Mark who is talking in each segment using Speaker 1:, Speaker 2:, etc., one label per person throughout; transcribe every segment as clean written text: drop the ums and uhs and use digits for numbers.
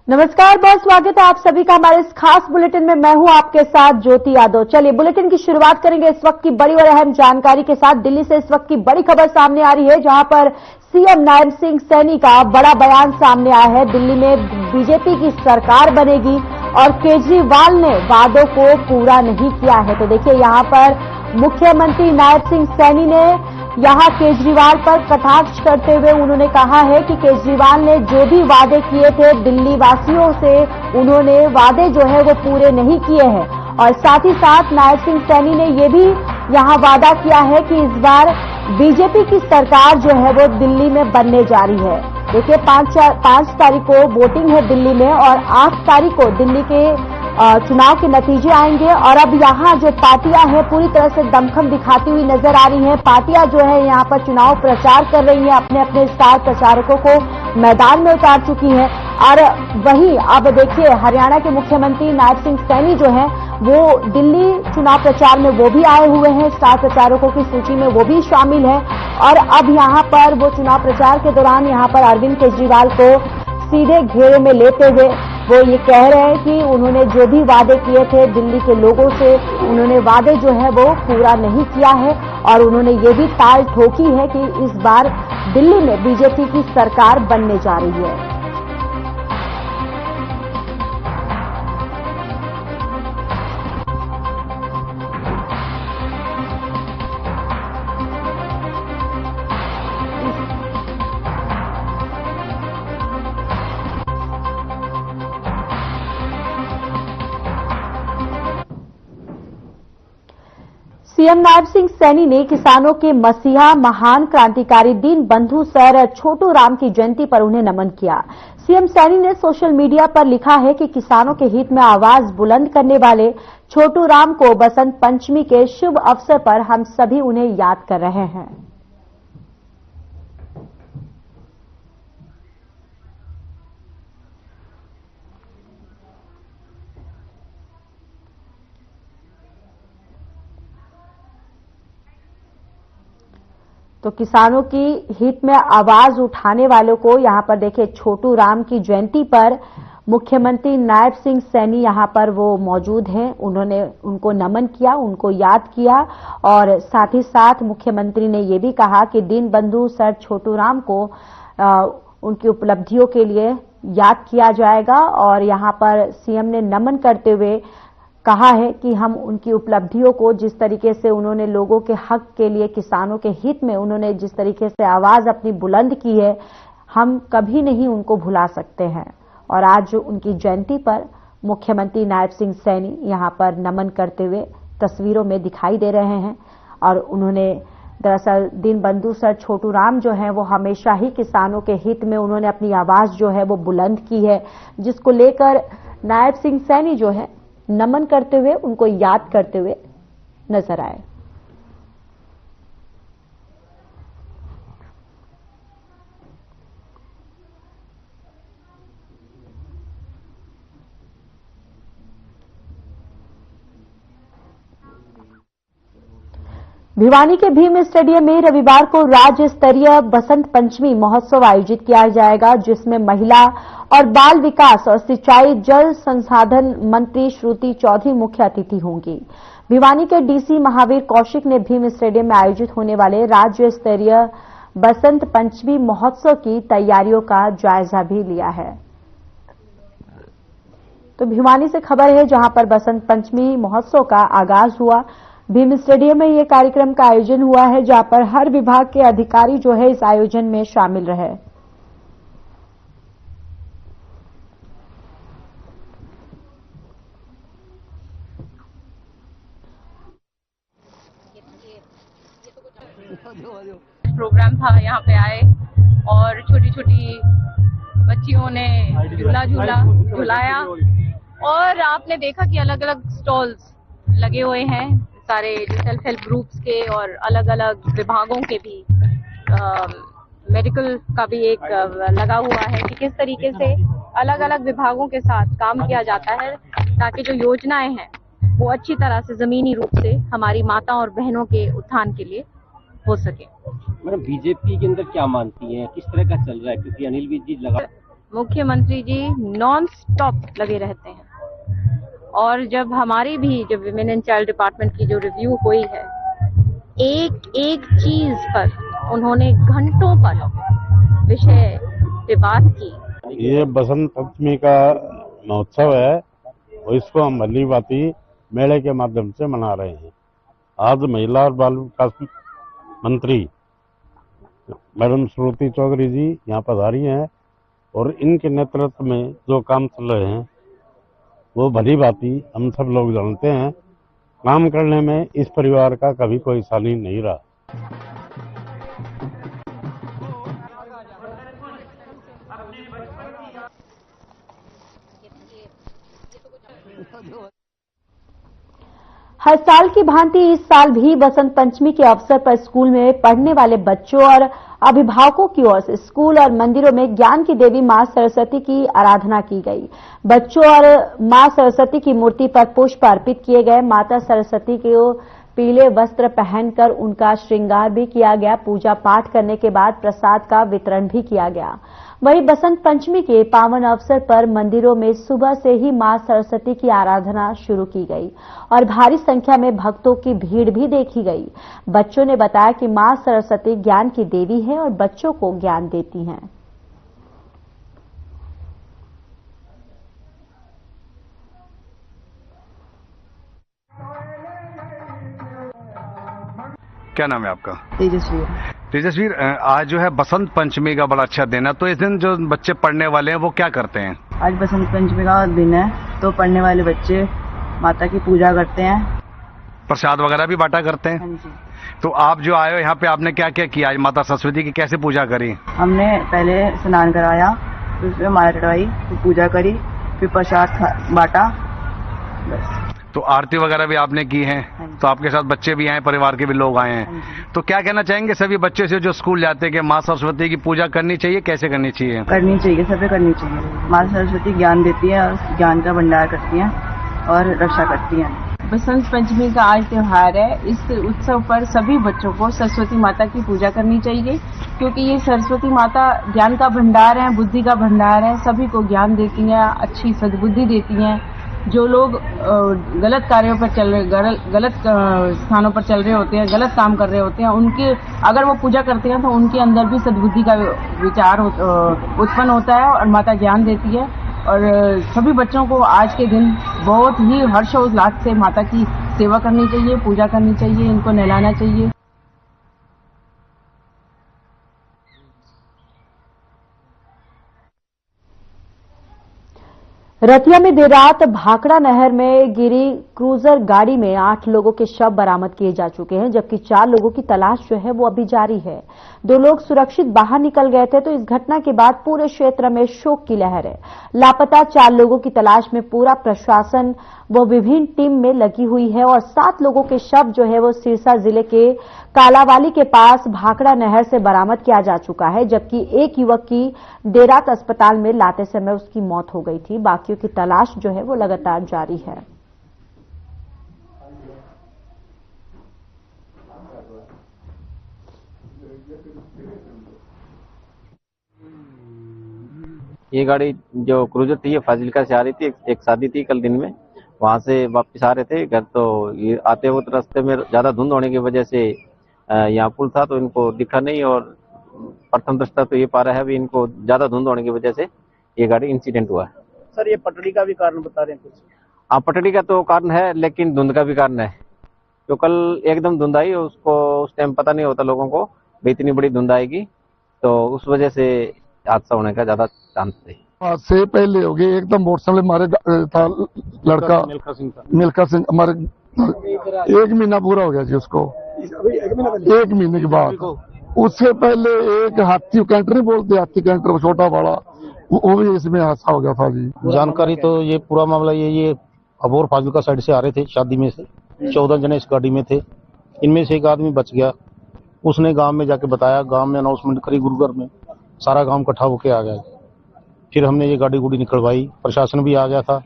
Speaker 1: नमस्कार, बहुत स्वागत है आप सभी का हमारे इस खास बुलेटिन में। मैं हूं आपके साथ ज्योति यादव। चलिए बुलेटिन की शुरुआत करेंगे इस वक्त की बड़ी और अहम जानकारी के साथ। दिल्ली से इस वक्त की बड़ी खबर सामने आ रही है, जहां पर सीएम नायब सिंह सैनी का बड़ा बयान सामने आया है। दिल्ली में बीजेपी की सरकार बनेगी और केजरीवाल ने वादों को पूरा नहीं किया है। तो देखिए, यहां पर मुख्यमंत्री नायब सिंह सैनी ने यहां केजरीवाल पर कटाक्ष करते हुए उन्होंने कहा है कि केजरीवाल ने जो भी वादे किए थे दिल्ली वासियों से, उन्होंने वादे जो है वो पूरे नहीं किए हैं। और साथ ही साथ नायब सिंह सैनी ने ये भी यहां वादा किया है कि इस बार बीजेपी की सरकार जो है वो दिल्ली में बनने जा रही है। देखिए, 5 तारीख को वोटिंग है दिल्ली में और 8 तारीख को दिल्ली के चुनाव के नतीजे आएंगे। और अब यहाँ जो पार्टियां हैं पूरी तरह से दमखम दिखाती हुई नजर आ रही हैं। पार्टियां जो है यहाँ पर चुनाव प्रचार कर रही हैं, अपने अपने स्टार प्रचारकों को मैदान में उतार चुकी हैं। और वहीं अब देखिए, हरियाणा के मुख्यमंत्री नायब सिंह सैनी जो हैं वो दिल्ली चुनाव प्रचार में वो भी आए हुए हैं, स्टार प्रचारकों की सूची में वो भी शामिल है। और अब यहाँ पर वो चुनाव प्रचार के दौरान यहाँ पर अरविंद केजरीवाल को सीधे घेरे में लेते हुए वो ये कह रहे हैं कि उन्होंने जो भी वादे किए थे दिल्ली के लोगों से, उन्होंने वादे जो है वो पूरा नहीं किया है। और उन्होंने ये भी ताल ठोकी है कि इस बार दिल्ली में बीजेपी की सरकार बनने जा रही है। सीएम नायब सिंह सैनी ने किसानों के मसीहा, महान क्रांतिकारी दीन बंधु सर छोटू राम की जयंती पर उन्हें नमन किया। सीएम सैनी ने सोशल मीडिया पर लिखा है कि किसानों के हित में आवाज बुलंद करने वाले छोटू राम को बसंत पंचमी के शुभ अवसर पर हम सभी उन्हें याद कर रहे हैं। तो किसानों की हित में आवाज उठाने वालों को यहां पर देखिए, छोटू राम की जयंती पर मुख्यमंत्री नायब सिंह सैनी यहां पर वो मौजूद हैं। उन्होंने उनको नमन किया, उनको याद किया। और साथ ही साथ मुख्यमंत्री ने ये भी कहा कि दीन बंधु सर छोटू राम को उनकी उपलब्धियों के लिए याद किया जाएगा। और यहां पर सीएम ने नमन करते हुए कहा है कि हम उनकी उपलब्धियों को, जिस तरीके से उन्होंने लोगों के हक के लिए, किसानों के हित में उन्होंने जिस तरीके से आवाज अपनी बुलंद की है, हम कभी नहीं उनको भुला सकते हैं। और आज उनकी जयंती पर मुख्यमंत्री नायब सिंह सैनी यहां पर नमन करते हुए तस्वीरों में दिखाई दे रहे हैं। और उन्होंने दरअसल दीन बंधु सर छोटू राम जो हैं वो हमेशा ही किसानों के हित में उन्होंने अपनी आवाज जो है वो बुलंद की है, जिसको लेकर नायब सिंह सैनी जो है नमन करते हुए, उनको याद करते हुए नजर आए। भिवानी के भीम स्टेडियम में रविवार को राज्य स्तरीय बसंत पंचमी महोत्सव आयोजित किया जाएगा, जिसमें महिला और बाल विकास और सिंचाई जल संसाधन मंत्री श्रुति चौधरी मुख्य अतिथि होंगी। भिवानी के डीसी महावीर कौशिक ने भीम स्टेडियम में आयोजित होने वाले राज्य स्तरीय बसंत पंचमी महोत्सव की तैयारियों का जायजा भी लिया है। तो भिवानी से खबर है, जहां पर बसंत पंचमी महोत्सव का आगाज हुआ। भीम स्टेडियम में यह कार्यक्रम का आयोजन हुआ है, जहां पर हर विभाग के अधिकारी जो है इस आयोजन में शामिल रहे।
Speaker 2: प्रोग्राम था, यहाँ पे आए और छोटी छोटी बच्चियों ने झुलाया। और आपने देखा कि अलग अलग स्टॉल्स लगे हुए हैं, सारे सेल्फ हेल्प ग्रुप्स के और अलग अलग विभागों के भी। मेडिकल का भी एक लगा हुआ है कि किस तरीके से अलग अलग विभागों के साथ काम किया जाता है, ताकि जो योजनाएं हैं वो अच्छी तरह से जमीनी रूप से हमारी माता और बहनों के उत्थान के लिए हो सके।
Speaker 3: मैडम, बीजेपी के अंदर क्या मानती हैं, किस तरह का चल रहा है? क्योंकि अनिल विज जी लगा
Speaker 2: मुख्यमंत्री जी नॉन स्टॉप लगे रहते हैं। और जब हमारी भी जब विमेन एंड चाइल्ड डिपार्टमेंट की जो रिव्यू हुई है, एक एक चीज पर उन्होंने घंटों पर विषय पे बात की।
Speaker 3: ये बसंत पंचमी का महोत्सव है और इसको हम भली भांति मेले के माध्यम से मना रहे हैं। आज महिला और बाल विकास मंत्री मैडम श्रुति चौधरी जी यहाँ पधारी हैं और इनके नेतृत्व में जो काम चल रहे हैं वो भली भांति हम सब लोग जानते हैं। काम करने में इस परिवार का कभी कोई सानी नहीं रहा।
Speaker 1: हर साल की भांति इस साल भी बसंत पंचमी के अवसर पर स्कूल में पढ़ने वाले बच्चों और अभिभावकों की ओर से स्कूल और मंदिरों में ज्ञान की देवी मां सरस्वती की आराधना की गई। बच्चों और मां सरस्वती की मूर्ति पर पुष्प अर्पित किए गए। माता सरस्वती को पीले वस्त्र पहनकर उनका श्रृंगार भी किया गया। पूजा पाठ करने के बाद प्रसाद का वितरण भी किया गया। वहीं बसंत पंचमी के पावन अवसर पर मंदिरों में सुबह से ही मां सरस्वती की आराधना शुरू की गई और भारी संख्या में भक्तों की भीड़ भी देखी गई। बच्चों ने बताया कि मां सरस्वती ज्ञान की देवी है और बच्चों को ज्ञान देती हैं।
Speaker 4: क्या नाम है आपका?
Speaker 5: तेजस्वी।
Speaker 4: आज जो है बसंत पंचमी का बड़ा अच्छा दिन है, तो इस दिन जो बच्चे पढ़ने वाले हैं वो क्या करते हैं?
Speaker 5: आज बसंत पंचमी का दिन है तो पढ़ने वाले बच्चे माता की पूजा करते हैं,
Speaker 4: प्रसाद वगैरह भी बांटा करते हैं।
Speaker 5: हाँ जी।
Speaker 4: तो आप जो आए हो यहाँ पे आपने क्या क्या किया? आज माता सरस्वती की कैसे पूजा करी?
Speaker 5: हमने पहले स्नान कराया, फिर उसमें माला चढ़वाई, फिर पूजा करी, फिर प्रसाद बांटा, बस।
Speaker 4: तो आरती वगैरह भी आपने की है?
Speaker 5: हाँ जी।
Speaker 4: तो आपके साथ बच्चे भी आए, परिवार के भी लोग आए हैं।
Speaker 5: हाँ जी।
Speaker 4: तो क्या कहना चाहेंगे सभी बच्चे से जो स्कूल जाते हैं कि माँ सरस्वती की पूजा करनी चाहिए, कैसे करनी चाहिए?
Speaker 5: करनी चाहिए, सभी करनी चाहिए। माता सरस्वती ज्ञान देती है और ज्ञान का भंडार करती है और रक्षा करती है।
Speaker 6: बसंत पंचमी का आज त्योहार है। इस उत्सव पर सभी बच्चों को सरस्वती माता की पूजा करनी चाहिए, क्योंकि ये सरस्वती माता ज्ञान का भंडार है, बुद्धि का भंडार है। सभी को ज्ञान देती हैं, अच्छी सद्बुद्धि देती हैं। जो लोग गलत कार्यों पर चल रहे, गलत स्थानों पर चल रहे होते हैं, गलत काम कर रहे होते हैं, उनके अगर वो पूजा करते हैं तो उनके अंदर भी सद्बुद्धि का विचार उत्पन्न होता है और माता ज्ञान देती है। और सभी बच्चों को आज के दिन बहुत ही हर्षोल्लास से माता की सेवा करनी चाहिए, पूजा करनी चाहिए, इनको नहलाना चाहिए।
Speaker 1: रतिया में देर रात भाखड़ा नहर में गिरी क्रूजर गाड़ी में 8 लोगों के शव बरामद किए जा चुके हैं, जबकि 4 लोगों की तलाश जो है वो अभी जारी है। 2 लोग सुरक्षित बाहर निकल गए थे, तो इस घटना के बाद पूरे क्षेत्र में शोक की लहर है। लापता 4 लोगों की तलाश में पूरा प्रशासन वो विभिन्न टीम में लगी हुई है और 7 लोगों के शव जो है वो सिरसा जिले के कालावाली के पास भाखड़ा नहर से बरामद किया जा चुका है, जबकि एक युवक की देर रात अस्पताल में लाते समय उसकी मौत हो गई थी। बाकियों की तलाश जो है वो लगातार जारी है।
Speaker 7: ये गाड़ी जो क्रूजर थी ये फाजिलका से आ रही थी, एक शादी थी कल दिन में, वहां से वापस आ रहे थे घर। तो ये आते हुए रास्ते में ज्यादा धुंध होने की वजह से यहाँ पुल था तो इनको दिखा नहीं, और प्रथम दृष्टा तो ये पा रहा है अभी इनको ज्यादा धुंध होने की वजह से ये गाड़ी इंसिडेंट हुआ है।
Speaker 8: सर ये पटड़ी का भी कारण बता रहे हैं कुछ?
Speaker 7: हाँ, पटड़ी का तो कारण है, लेकिन धुंध का भी कारण है। जो कल एकदम धुंध आई उसको उस टाइम पता नहीं होता लोगों को भाई इतनी बड़ी धुंध आएगी, तो उस वजह से हादसा होने का ज्यादा चांस है।
Speaker 9: आज से पहले हो गए एकदम मोटरसाइकिल हमारे था लड़का मिल्खा सिंह हमारे 1 महीना पूरा हो गया जी उसको, 1 महीने के बाद। उससे पहले एक हाथी कैंटर नहीं बोलते, हाथी कैंटर छोटा बड़ा, वो भी इसमें हादसा हो गया था जी।
Speaker 10: जानकारी तो ये पूरा मामला ये अबोर फाजिलका साइड से आ रहे थे शादी में से, 14 जने इस गाड़ी में थे। इनमें से एक आदमी बच गया, उसने गांव में जाके बताया, गांव में अनाउंसमेंट करी, गुरुगर में सारा गांव इकट्ठा होके आ गया। फिर हमने ये गाड़ी गुड़ी निकलवाई, प्रशासन भी आ गया था।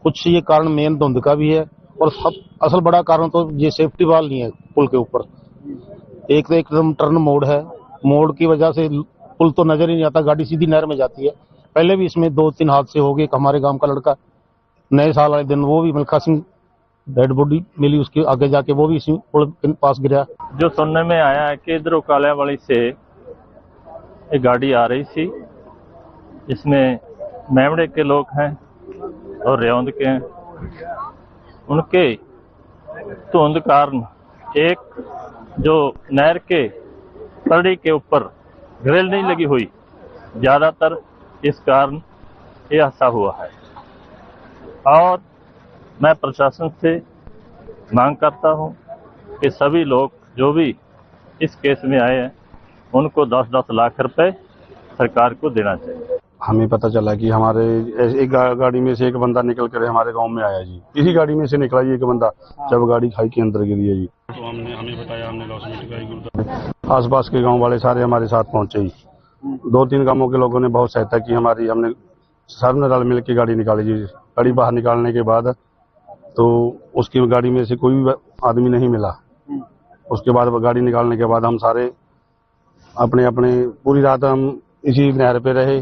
Speaker 10: कुछ ये कारण मेन धुंध का भी है, और सब असल बड़ा कारण तो ये सेफ्टी वाल नहीं है पुल के ऊपर। एक तो एकदम टर्न मोड़ है, मोड़ की वजह से पुल तो नजर ही नहीं आता, गाड़ी सीधी नहर में जाती है। पहले भी इसमें 2-3 हादसे हो गए। हमारे गांव का लड़का नए साल वाले दिन वो भी मिल्खा सिंह डेड बॉडी मिली, उसके आगे जाके वो भी इसी पुल के पास गिरा।
Speaker 11: जो सुनने में आया है कि इधर कालियावाली से एक गाड़ी आ रही थी, इसमें मेमड़े के लोग हैं और रेवंद के हैं। उनके धुंध कारण एक जो नहर के तड़ी के ऊपर ग्रिल नहीं लगी हुई, ज्यादातर इस कारण ये हादसा हुआ है। और मैं प्रशासन से मांग करता हूं कि सभी लोग जो भी इस केस में आए हैं उनको 10-10 लाख रुपए सरकार को देना चाहिए।
Speaker 3: हमें पता चला कि हमारे एक गाड़ी में से एक बंदा निकल कर हमारे गांव में आया जी। इसी गाड़ी में से निकला जी एक बंदा, जब गाड़ी खाई के अंदर गिरी है जी। तो हमें बताया, हमने लॉस आसपास के गांव वाले सारे हमारे साथ पहुंचे जी। 2-3 गांवों के लोगों ने बहुत सहायता की हमारी। हमने सब ने रल मिल के गाड़ी निकाली जी। गाड़ी बाहर निकालने के बाद तो उसकी गाड़ी में से कोई भी आदमी नहीं मिला। उसके बाद गाड़ी निकालने के बाद हम सारे अपने अपने पूरी रात हम इसी नहर पे रहे,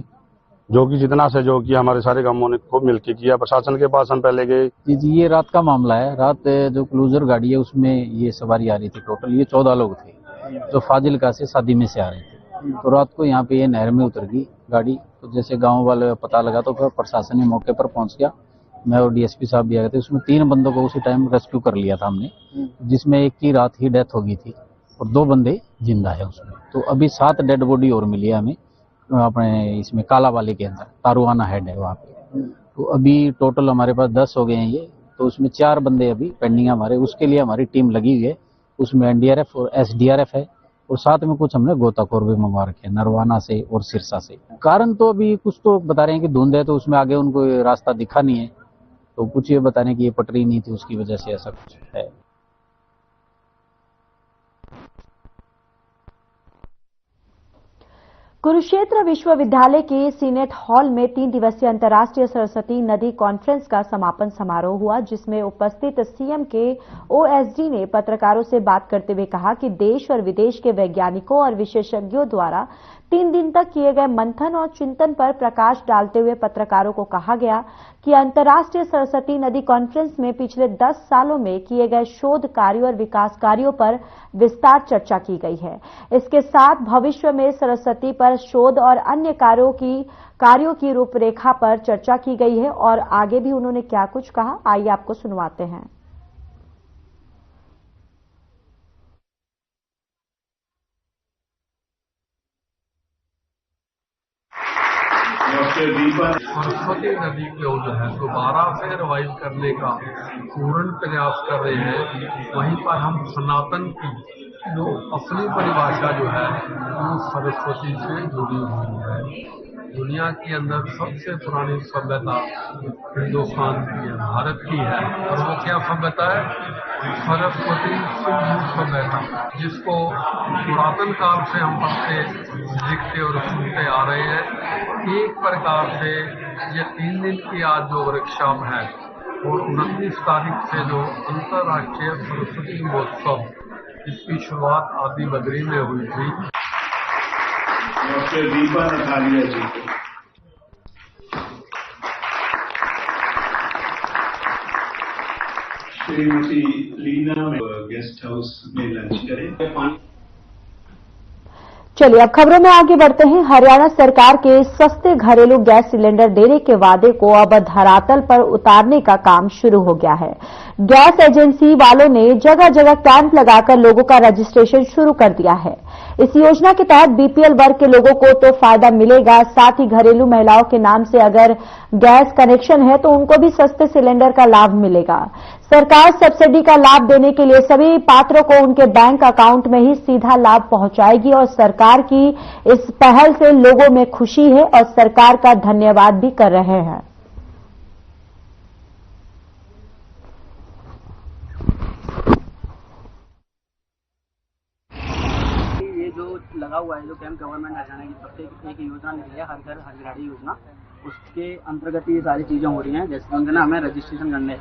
Speaker 3: जो कि जितना सहयोग किया हमारे सारे गांवों ने खूब मिलकर किया। प्रशासन के पास हम पहले गए
Speaker 12: जी। ये रात का मामला है। रात जो क्रूजर गाड़ी है उसमें ये सवारी आ रही थी। टोटल ये 14 लोग थे जो फाजिलका से शादी में से आ रहे थे। तो रात को यहाँ पे ये नहर में उतर गई गाड़ी। तो जैसे गाँव वाले पता लगा तो फिर प्रशासन ने मौके पर पहुंच गया। मैं और डीएसपी साहब भी आ गए थे। उसमें 3 बंदों को उसी टाइम रेस्क्यू कर लिया था हमने, जिसमें एक की रात ही डेथ हो गई थी और 2 बंदे जिंदा है उसमें। तो अभी 7 डेड बॉडी और मिली है हमें अपने इसमें कालावाली के अंदर, तारुआना हेड है वहाँ पे। तो अभी टोटल हमारे पास 10 हो गए हैं ये। तो उसमें 4 बंदे अभी पेंडिंग है हमारे, उसके लिए हमारी टीम लगी हुई है। उसमें एनडीआरएफ और एसडीआरएफ है और साथ में कुछ हमने गोताखोर भी मंगवा रखे हैं नरवाना से और सिरसा से। कारण तो अभी कुछ तो बता रहे हैं कि धुंध है, तो उसमें आगे उनको रास्ता दिखा नहीं है। तो कुछ ये बता रहे हैं कि ये पटरी नहीं थी, उसकी वजह से ऐसा कुछ है।
Speaker 1: कुरुक्षेत्र विश्वविद्यालय के सीनेट हॉल में 3 दिवसीय अंतर्राष्ट्रीय सरस्वती नदी कॉन्फ्रेंस का समापन समारोह हुआ, जिसमें उपस्थित सीएम के ओएसडी ने पत्रकारों से बात करते हुए कहा कि देश और विदेश के वैज्ञानिकों और विशेषज्ञों द्वारा 3 दिन तक किए गए मंथन और चिंतन पर प्रकाश डालते हुए पत्रकारों को कहा गया कि अंतर्राष्ट्रीय सरस्वती नदी कॉन्फ्रेंस में पिछले 10 सालों में किए गए शोध कार्यों और विकास कार्यों पर विस्तार चर्चा की गई है। इसके साथ भविष्य में सरस्वती पर शोध और अन्य कार्यों की रूपरेखा पर चर्चा की गई है। और आगे भी उन्होंने क्या कुछ कहा, आइए आपको सुनवाते हैं।
Speaker 13: सरस्वती नदी को जो है दोबारा से रिवाइव करने का पूर्ण प्रयास कर रहे हैं। वहीं पर हम सनातन की जो असली परिभाषा जो है वो सरस्वती से जुड़ी हुई है। दुनिया के अंदर सबसे पुरानी सभ्यता हिंदुस्तान की है, भारत की है। और वो क्या सभ्यता है? सरस्वती सिंधु सभ्यता, जिसको पुरातन काल से हम पढ़ते, लिखते और सुनते आ रहे हैं। एक प्रकार से ये 3 दिन की आज जो वर्कशॉप है और 29 तारीख से जो अंतर्राष्ट्रीय सरस्वती महोत्सव, इसकी शुरुआत आदि बद्री में हुई थी। डॉक्टर दीपा नटालिया जी को
Speaker 14: श्रीमती लीना में गेस्ट हाउस में लंच करें।
Speaker 1: चलिए अब खबरों में आगे बढ़ते हैं। हरियाणा सरकार के सस्ते घरेलू गैस सिलेंडर देने के वादे को अब धरातल पर उतारने का काम शुरू हो गया है। गैस एजेंसी वालों ने जगह जगह कैंप लगाकर लोगों का रजिस्ट्रेशन शुरू कर दिया है। इस योजना के तहत बीपीएल वर्ग के लोगों को तो फायदा मिलेगा, साथ ही घरेलू महिलाओं के नाम से अगर गैस कनेक्शन है तो उनको भी सस्ते सिलेंडर का लाभ मिलेगा। सरकार सब्सिडी का लाभ देने के लिए सभी पात्रों को उनके बैंक अकाउंट में ही सीधा लाभ पहुंचाएगी और सरकार की इस पहल से लोगों में खुशी है और सरकार का धन्यवाद भी कर रहे हैं।
Speaker 8: ये जो लगा हुआ है, जो कैंप गवर्नमेंट हरियाणा की तरफ से एक योजना निकली है, हर घर हर गाड़ी योजना, उसके अंतर्गत ये सारी चीजें हो रही हैं। जैसे उनके ना हमें रजिस्ट्रेशन करने,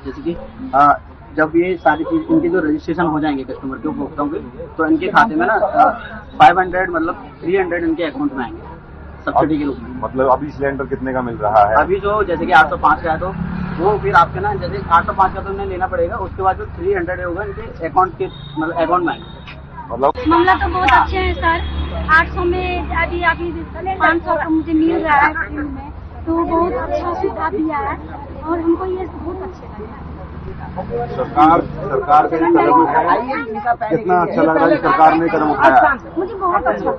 Speaker 8: जैसे कि जब ये सारी चीज इनके जो रजिस्ट्रेशन हो जाएंगे कस्टमर के उपभोक्ताओं के, तो इनके खाते में ना 500 मतलब 300 इनके अकाउंट में आएंगे। सब्सिडी के रूप में।
Speaker 15: मतलब अभी सिलेंडर कितने का मिल रहा है?
Speaker 8: अभी जो जैसे कि 805 का है तो वो फिर आपके ना जैसे 805 का तो उन्हें लेना पड़ेगा, उसके बाद जो 300 होगा इनके अकाउंट के मतलब अकाउंट में।
Speaker 15: मतलब
Speaker 16: मामला तो बहुत अच्छे है सर। 800 में अभी 500 का मुझे मिल रहा है फ्री में, तो बहुत अच्छा सुविधा दिया है और हमको ये बहुत अच्छे लगा।
Speaker 15: सरकार का कदम है, कितना अच्छा लग रहा है सरकार ने कदम उठाया।
Speaker 16: मुझे बहुत अच्छा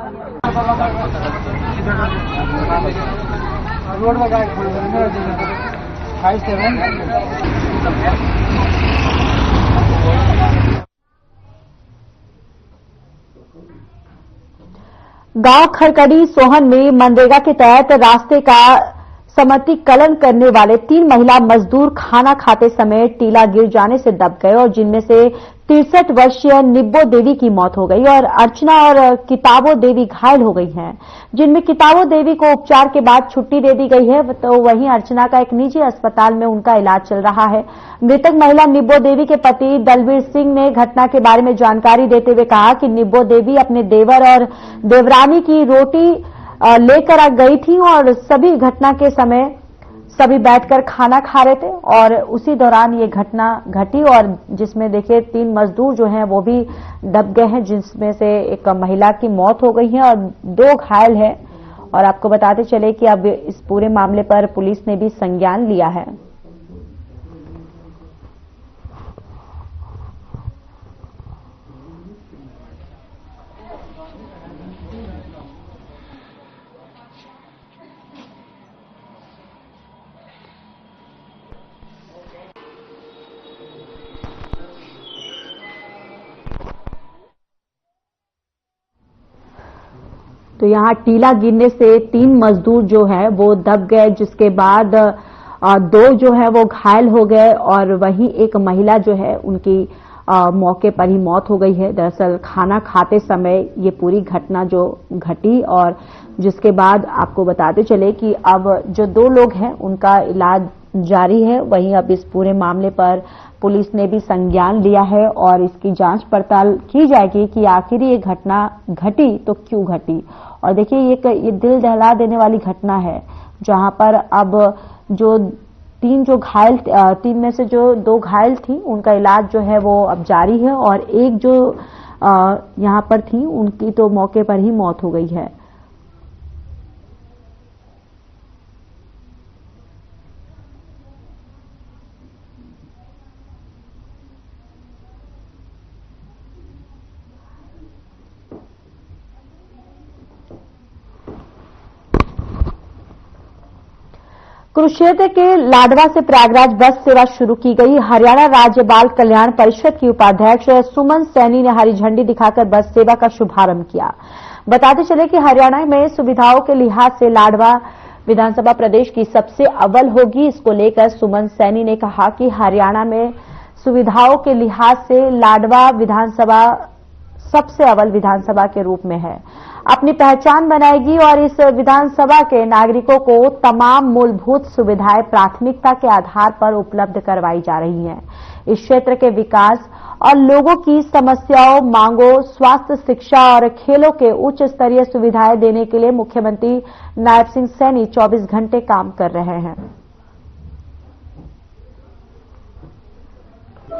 Speaker 1: गांव खरकड़ी सोहन में मनरेगा के तहत रास्ते का समतिकलन करने वाले 3 महिला मजदूर खाना खाते समय टीला गिर जाने से दब गए और जिनमें से 63 वर्षीय निब्बो देवी की मौत हो गई और अर्चना और किताबो देवी घायल हो गई हैं, जिनमें किताबो देवी को उपचार के बाद छुट्टी दे दी गई है, तो वहीं अर्चना का एक निजी अस्पताल में उनका इलाज चल रहा है। मृतक महिला निब्बो देवी के पति दलबीर सिंह ने घटना के बारे में जानकारी देते हुए कहा कि निब्बो देवी अपने देवर और देवरानी की रोटी लेकर आ गई थी और सभी घटना के समय सभी बैठकर खाना खा रहे थे और उसी दौरान ये घटना घटी और जिसमें देखिए 3 मजदूर जो हैं वो भी दब गए हैं, जिसमें से एक महिला की मौत हो गई है और 2 घायल हैं। और आपको बताते चले कि अब इस पूरे मामले पर पुलिस ने भी संज्ञान लिया है। तो यहां टीला गिरने से 3 मजदूर जो है वो दब गए, जिसके बाद 2 जो है वो घायल हो गए और वहीं एक महिला जो है उनकी मौके पर ही मौत हो गई है। दरअसल खाना खाते समय ये पूरी घटना जो घटी और जिसके बाद आपको बताते चले कि अब जो 2 लोग हैं उनका इलाज जारी है। वहीं अब इस पूरे मामले पर पुलिस ने भी संज्ञान लिया है और इसकी जांच पड़ताल की जाएगी कि आखिर ये घटना घटी तो क्यों घटी। और देखिए ये दिल दहला देने वाली घटना है जहां पर अब जो 3 में से जो 2 घायल थी उनका इलाज जो है वो अब जारी है और एक जो यहां पर थी उनकी तो मौके पर ही मौत हो गई है। कुरुक्षेत्र के लाडवा से प्रयागराज बस सेवा शुरू की गई। हरियाणा राज्य बाल कल्याण परिषद की उपाध्यक्ष सुमन सैनी ने हरी झंडी दिखाकर बस सेवा का शुभारंभ किया। बताते चले कि हरियाणा में सुविधाओं के लिहाज से लाडवा विधानसभा प्रदेश की सबसे अव्वल होगी। इसको लेकर सुमन सैनी ने कहा कि हरियाणा में सुविधाओं के लिहाज से लाडवा विधानसभा सबसे अव्वल विधानसभा के रूप में है, अपनी पहचान बनाएगी और इस विधानसभा के नागरिकों को तमाम मूलभूत सुविधाएं प्राथमिकता के आधार पर उपलब्ध करवाई जा रही हैं। इस क्षेत्र के विकास और लोगों की समस्याओं, मांगों, स्वास्थ्य, शिक्षा और खेलों के उच्च स्तरीय सुविधाएं देने के लिए मुख्यमंत्री नायब सिंह सैनी 24 घंटे काम कर रहे हैं।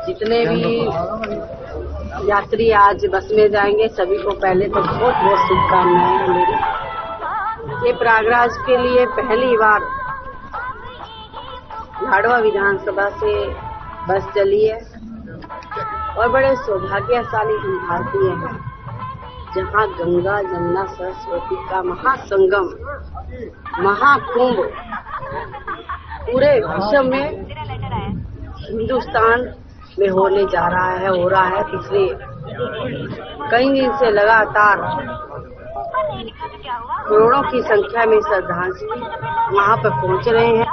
Speaker 17: जितने भी यात्री आज बस में जाएंगे सभी को पहले तो बहुत बहुत शुभकामनाएं हैं मेरी। ये प्रयागराज के लिए पहली बार लाडवा विधानसभा से बस चली है और बड़े सौभाग्यशाली हम भारतीय हैं जहां गंगा जमुना सरस्वती का महासंगम महाकुंभ पूरे विश्व में हिंदुस्तान में होने जा रहा है, हो रहा है। पिछले कई दिन से लगातार करोड़ों की संख्या में श्रद्धांजलि वहां पर पहुंच रहे हैं।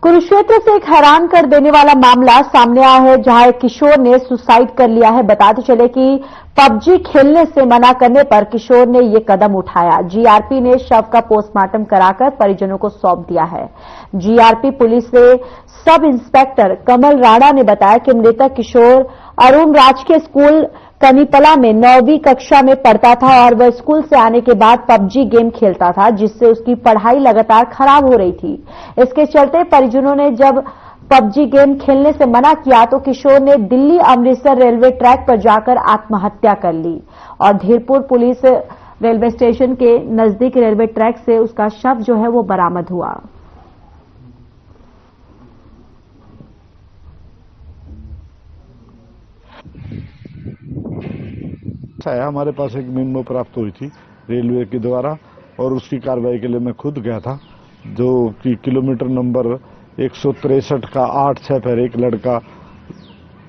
Speaker 1: कुरुक्षेत्र से एक हैरान कर देने वाला मामला सामने आया है जहां एक किशोर ने सुसाइड कर लिया है। बताते चले कि पबजी खेलने से मना करने पर किशोर ने ये कदम उठाया। जीआरपी ने शव का पोस्टमार्टम कराकर परिजनों को सौंप दिया है। जीआरपी पुलिस से सब इंस्पेक्टर कमल राणा ने बताया कि मृतक किशोर अरुण राजकीय स्कूल कनीपला में 9वीं कक्षा में पढ़ता था और वह स्कूल से आने के बाद पबजी गेम खेलता था, जिससे उसकी पढ़ाई लगातार खराब हो रही थी। इसके चलते परिजनों ने जब पबजी गेम खेलने से मना किया तो किशोर ने दिल्ली अमृतसर रेलवे ट्रैक पर जाकर आत्महत्या कर ली और धीरपुर पुलिस रेलवे स्टेशन के नजदीक रेलवे ट्रैक से उसका शव जो है वो बरामद हुआ।
Speaker 9: हमारे पास एक मेमो प्राप्त हुई थी रेलवे के द्वारा और उसकी कार्रवाई के लिए मैं खुद गया था, जो कि किलोमीटर नंबर 163 का 8-6 पर एक लड़का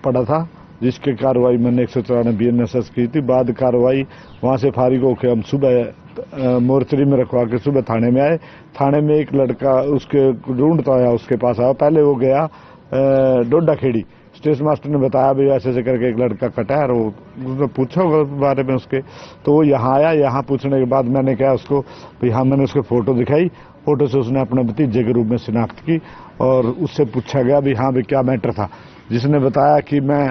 Speaker 9: पड़ा था, जिसकी कार्रवाई मैंने 194 BNSS की थी। बाद कार्रवाई वहां से फारिग होकर हम सुबह मोर्चरी में रखवा के सुबह थाने में आए। थाने में एक लड़का उसके ढूंढता आया, उसके पास आया। पहले वो गया डोडा खेड़ी, स्टेशन मास्टर ने बताया भी ऐसे ऐसे करके एक लड़का कटा है और उसने पूछा होगा बारे में उसके, तो वो यहाँ आया। यहाँ पूछने के बाद मैंने कहा उसको भाई हाँ, मैंने उसको फोटो दिखाई। फोटो से उसने अपने भतीजे के रूप में शिनाख्त की और उससे पूछा गया भी हाँ भी क्या मैटर था, जिसने बताया कि मैं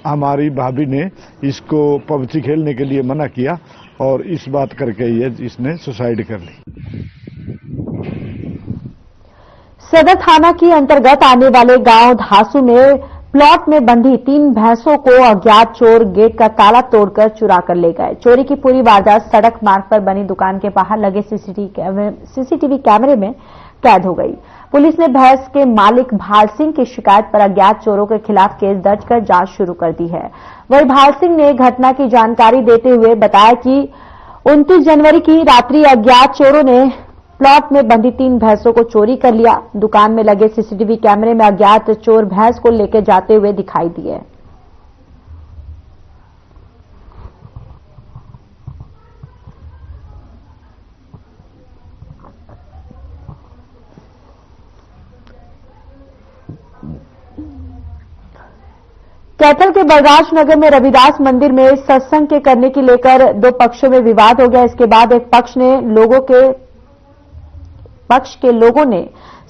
Speaker 9: हमारी भाभी ने इसको पबजी खेलने के लिए मना किया और इस बात करके ये इसने सुसाइड कर ली।
Speaker 1: सदर थाना के अंतर्गत आने वाले गांव धासू में प्लॉट में बंधी 3 भैंसों को अज्ञात चोर गेट का ताला तोड़कर चुरा कर ले गए। चोरी की पूरी वारदात सड़क मार्ग पर बनी दुकान के बाहर लगे सीसीटीवी कैमरे में कैद हो गई। पुलिस ने भैंस के मालिक भाल सिंह की शिकायत पर अज्ञात चोरों के खिलाफ केस दर्ज कर जांच शुरू कर दी है। वहीं भाल सिंह ने घटना की जानकारी देते हुए बताया कि 29 जनवरी की रात्रि अज्ञात चोरों ने प्लॉट में बंधी 3 भैंसों को चोरी कर लिया। दुकान में लगे सीसीटीवी कैमरे में अज्ञात चोर भैंस को लेकर जाते हुए दिखाई दिए। कैथल के बलराज नगर में रविदास मंदिर में सत्संग के करने की लेकर 2 पक्षों में विवाद हो गया। इसके बाद एक पक्ष के लोगों ने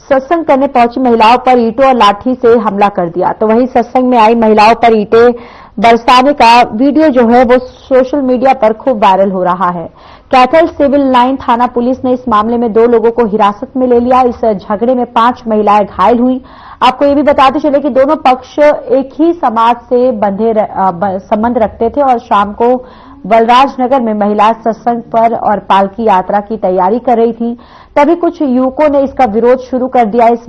Speaker 1: सत्संग करने पहुंची महिलाओं पर ईंटों और लाठी से हमला कर दिया, तो वहीं सत्संग में आई महिलाओं पर ईंटें बरसाने का वीडियो जो है वो सोशल मीडिया पर खूब वायरल हो रहा है। कैथल सिविल लाइन थाना पुलिस ने इस मामले में 2 लोगों को हिरासत में ले लिया। इस झगड़े में 5 महिलाएं घायल हुई। आपको ये भी बताते चले कि दोनों पक्ष एक ही समाज से बंधे संबंध रखते थे और शाम को बलराजनगर में महिला सत्संग पर और पालकी यात्रा की तैयारी कर रही थी। तभी कुछ युवकों ने इसका विरोध शुरू कर दिया। इस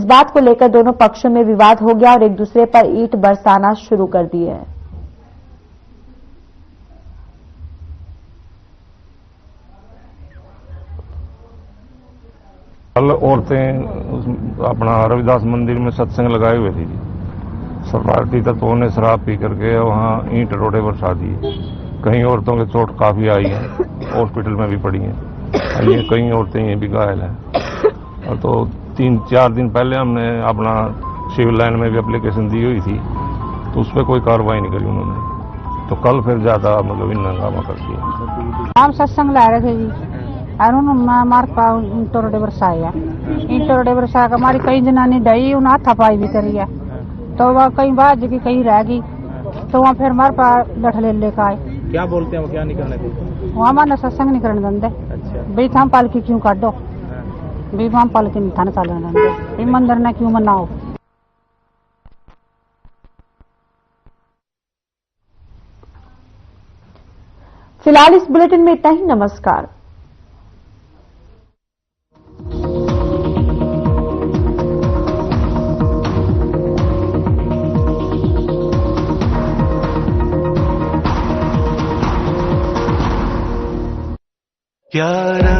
Speaker 1: बात को लेकर दोनों पक्षों में विवाद हो गया और एक दूसरे पर ईंट बरसाना शुरू कर दिए।
Speaker 18: कल औरतें अपना रविदास मंदिर में सत्संग लगाए हुए थी। सपाटी तत्वों ने शराब पी करके वहाँ ईंट रोड़े बरसा दिए। कई औरतों के चोट काफी आई है, हॉस्पिटल में भी पड़ी हैं। ये कई औरतें ये भी घायल हैं। और तो 3-4 दिन पहले हमने अपना सिविल लाइन में भी एप्लीकेशन दी हुई थी, तो उस पर कोई कार्रवाई नहीं करी उन्होंने। तो कल फिर ज्यादा मतलब इन हंगामा कर दिया।
Speaker 19: हम सत्संग ला रहे थे जी, मार पा इंटोरडे बरसाया, इंटोरडे बरसा का हमारी कई जनानी डई उन्हें हाथापाई भी करी है, तो वह कई बार जगह कहीं रह गई, तो वहाँ फिर हमारे पास लठले लेकर आए।
Speaker 20: क्या बोलते हैं वो, क्या नहीं करने देते?
Speaker 19: वो हमारा सत्संग नहीं करने देंगे।
Speaker 20: अच्छा।
Speaker 19: भाई हम पालकी क्यों काटो, भाई हम पालकी नहीं थाने चलने देंगे, मंदिर ने क्यों मनाओ।
Speaker 1: फिलहाल इस बुलेटिन में इतना ही। नमस्कार।
Speaker 21: क्या रंग